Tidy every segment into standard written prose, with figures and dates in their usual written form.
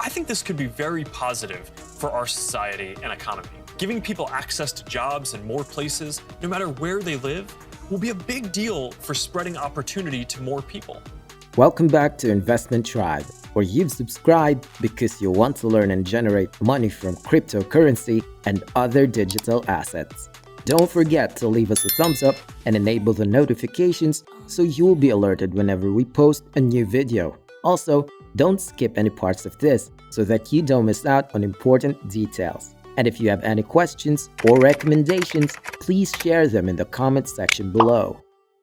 I think this could be very positive for our society and economy. Giving people access to jobs in more places, no matter where they live, will be a big deal for spreading opportunity to more people. Welcome back to Investment Tribe, where you've subscribed because you want to learn and generate money from cryptocurrency and other digital assets. Don't forget to leave us a thumbs up and enable the notifications so you'll be alerted whenever we post a new video. Also, don't skip any parts of this so that you don't miss out on important details. And if you have any questions or recommendations, please share them in the comments section below.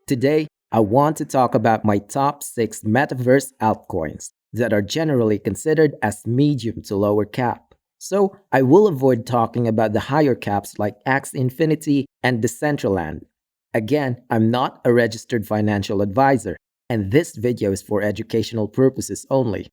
Today, I want to talk about my top 6 Metaverse altcoins that are generally considered as medium to lower cap. So, I will avoid talking about the higher caps like Axie Infinity and Decentraland. Again, I'm not a registered financial advisor, and this video is for educational purposes only.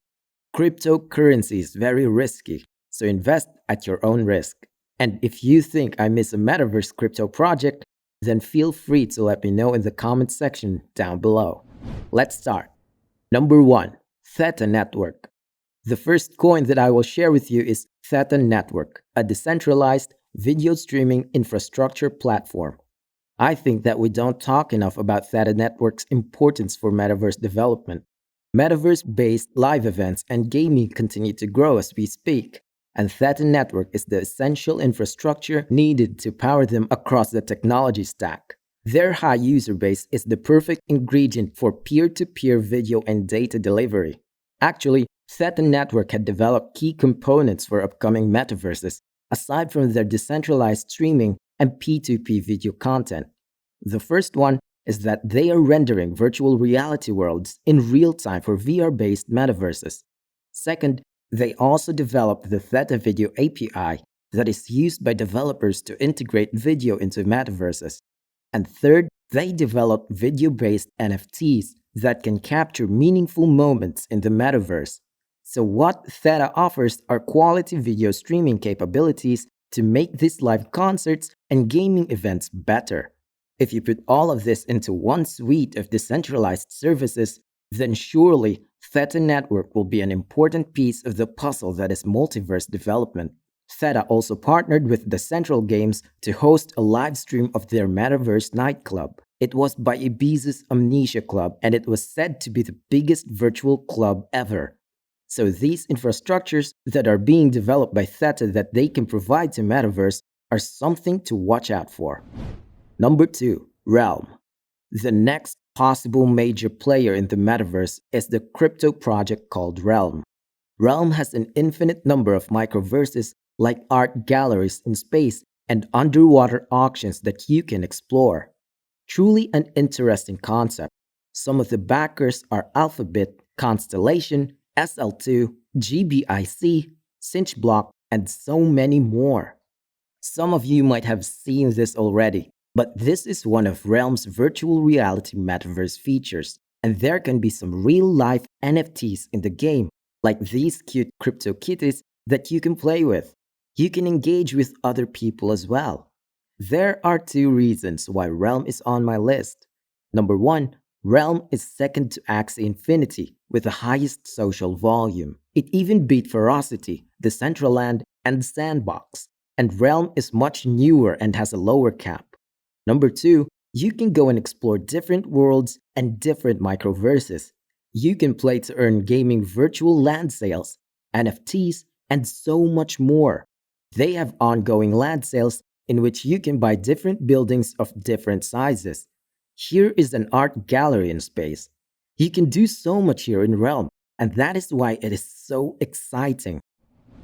Cryptocurrency is very risky, so invest at your own risk. And if you think I miss a Metaverse crypto project, then feel free to let me know in the comments section down below. Let's start. Number 1. Theta Network. The first coin that I will share with you is Theta Network, a decentralized video streaming infrastructure platform. I think that we don't talk enough about Theta Network's importance for Metaverse development. Metaverse-based live events and gaming continue to grow as we speak, and Theta Network is the essential infrastructure needed to power them across the technology stack. Their high user base is the perfect ingredient for peer-to-peer video and data delivery. Actually, Theta Network had developed key components for upcoming metaverses, aside from their decentralized streaming and P2P video content. The first one is that they are rendering virtual reality worlds in real time for VR-based metaverses. Second, they also developed the Theta Video API that is used by developers to integrate video into metaverses. And third, they developed video-based NFTs that can capture meaningful moments in the metaverse. So what Theta offers are quality video streaming capabilities to make these live concerts and gaming events better. If you put all of this into one suite of decentralized services, then surely Theta Network will be an important piece of the puzzle that is multiverse development. Theta also partnered with the Central Games to host a live stream of their Metaverse nightclub. It was by Ibiza's Amnesia Club, and it was said to be the biggest virtual club ever. So these infrastructures that are being developed by Theta that they can provide to Metaverse are something to watch out for. Number 2. Realm. The next possible major player in the Metaverse is the crypto project called Realm. Realm has an infinite number of microverses like art galleries in space and underwater auctions that you can explore. Truly an interesting concept. Some of the backers are Alphabet, Constellation, SL2, GBIC, Cinchblock, and so many more. Some of you might have seen this already, but this is one of Realm's virtual reality metaverse features, and there can be some real-life NFTs in the game, like these cute crypto kitties that you can play with. You can engage with other people as well. There are 2 reasons why Realm is on my list. Number 1, Realm is second to Axie Infinity with the highest social volume. It even beat Ferocity, Decentraland, and Sandbox. And Realm is much newer and has a lower cap. Number 2, you can go and explore different worlds and different microverses. You can play to earn gaming virtual land sales, NFTs, and so much more. They have ongoing land sales in which you can buy different buildings of different sizes. Here is an art gallery in space. You can do so much here in Realm, and that is why it is so exciting.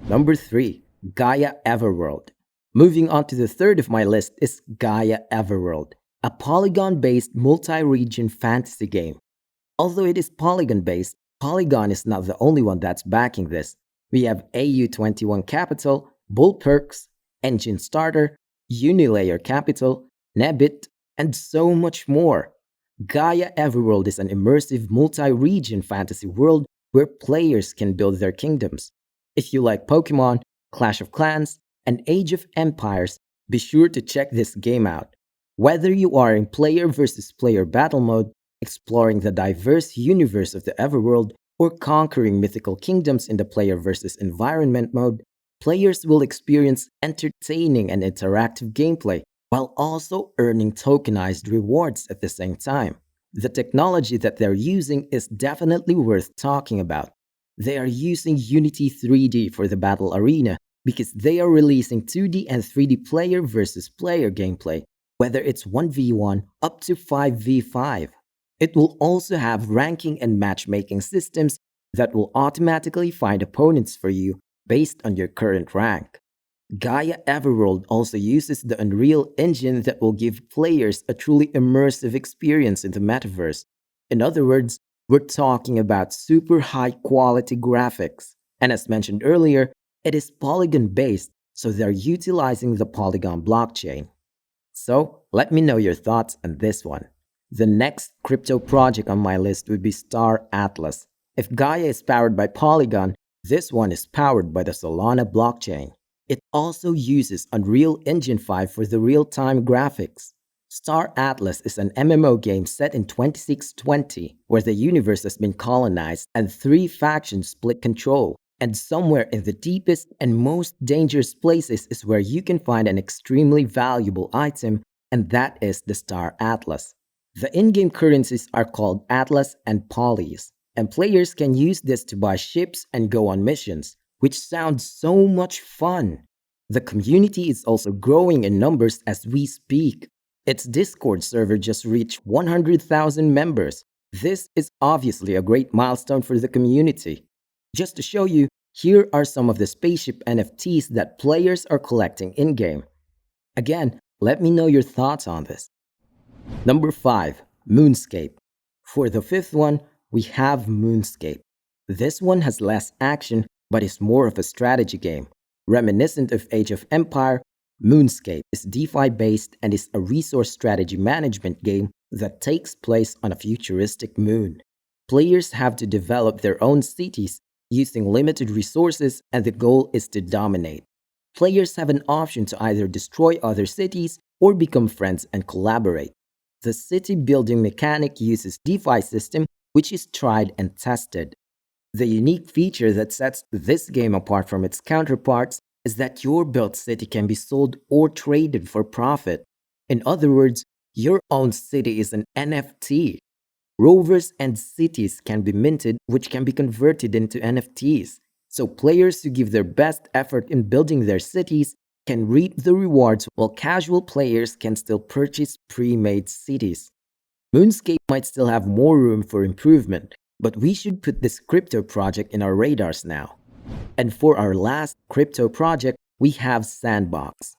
Number 3, Gaia Everworld. Moving on to the third of my list is Gaia Everworld, a polygon-based multi-region fantasy game. Although it is polygon-based, Polygon is not the only one that's backing this. We have AU21 Capital, Bullperks, Engine Starter, Unilayer Capital, Nebit, and so much more. Gaia Everworld is an immersive multi-region fantasy world where players can build their kingdoms. If you like Pokemon, Clash of Clans, and Age of Empires, be sure to check this game out. Whether you are in player versus player battle mode, exploring the diverse universe of the Everworld, or conquering mythical kingdoms in the player versus environment mode, players will experience entertaining and interactive gameplay while also earning tokenized rewards at the same time. The technology that they're using is definitely worth talking about. They are using Unity 3D for the battle arena because they are releasing 2D and 3D player versus player gameplay, whether it's 1v1 up to 5v5. It will also have ranking and matchmaking systems that will automatically find opponents for you based on your current rank. Gaia Everworld also uses the Unreal Engine that will give players a truly immersive experience in the metaverse. In other words, we're talking about super high quality graphics. And as mentioned earlier, it is polygon based, so they're utilizing the Polygon blockchain. So let me know your thoughts on this one. The next crypto project on my list would be Star Atlas. If Gaia is powered by Polygon, this one is powered by the Solana blockchain. It also uses Unreal Engine 5 for the real-time graphics. Star Atlas is an MMO game set in 2620, where the universe has been colonized and 3 factions split control. And somewhere in the deepest and most dangerous places is where you can find an extremely valuable item, and that is the Star Atlas. The in-game currencies are called Atlas and Polys, and players can use this to buy ships and go on missions, which sounds so much fun. The community is also growing in numbers as we speak. Its Discord server just reached 100,000 members. This is obviously a great milestone for the community. Just to show you, here are some of the spaceship NFTs that players are collecting in-game. Again, let me know your thoughts on this. Number 5. Moonscape. For the 5th one, we have Moonscape. This one has less action, but is more of a strategy game. Reminiscent of Age of Empire, Moonscape is DeFi-based and is a resource strategy management game that takes place on a futuristic moon. Players have to develop their own cities using limited resources, and the goal is to dominate. Players have an option to either destroy other cities or become friends and collaborate. The city building mechanic uses DeFi system, which is tried and tested. The unique feature that sets this game apart from its counterparts is that your built city can be sold or traded for profit. In other words, your own city is an NFT. Rovers and cities can be minted, which can be converted into NFTs. So players who give their best effort in building their cities can reap the rewards, while casual players can still purchase pre-made cities. Moonscape might still have more room for improvement, but we should put this crypto project in our radars now. And for our last crypto project, we have Sandbox.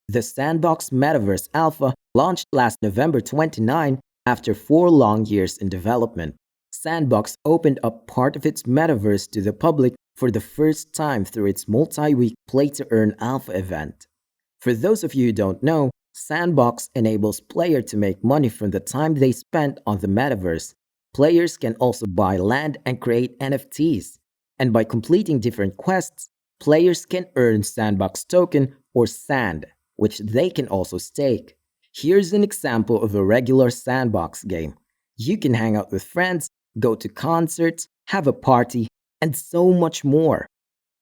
The Sandbox Metaverse Alpha launched last November 29 after 4 long years in development. Sandbox opened up part of its metaverse to the public for the first time through its multi-week play-to-earn alpha event. For those of you who don't know, Sandbox enables players to make money from the time they spent on the metaverse. Players can also buy land and create NFTs. And by completing different quests, players can earn Sandbox token or SAND, which they can also stake. Here's an example of a regular Sandbox game. You can hang out with friends, go to concerts, have a party, and so much more.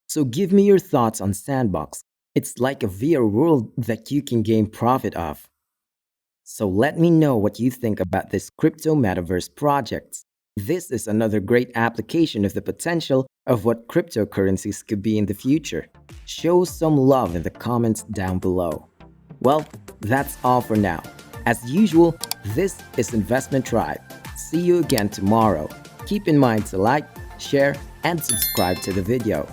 So give me your thoughts on Sandbox. It's like a VR world that you can gain profit of. So let me know what you think about this crypto metaverse projects. This is another great application of the potential of what cryptocurrencies could be in the future. Show some love in the comments down below. Well, that's all for now. As usual, this is Investment Tribe. See you again tomorrow. Keep in mind to like, share, and subscribe to the video.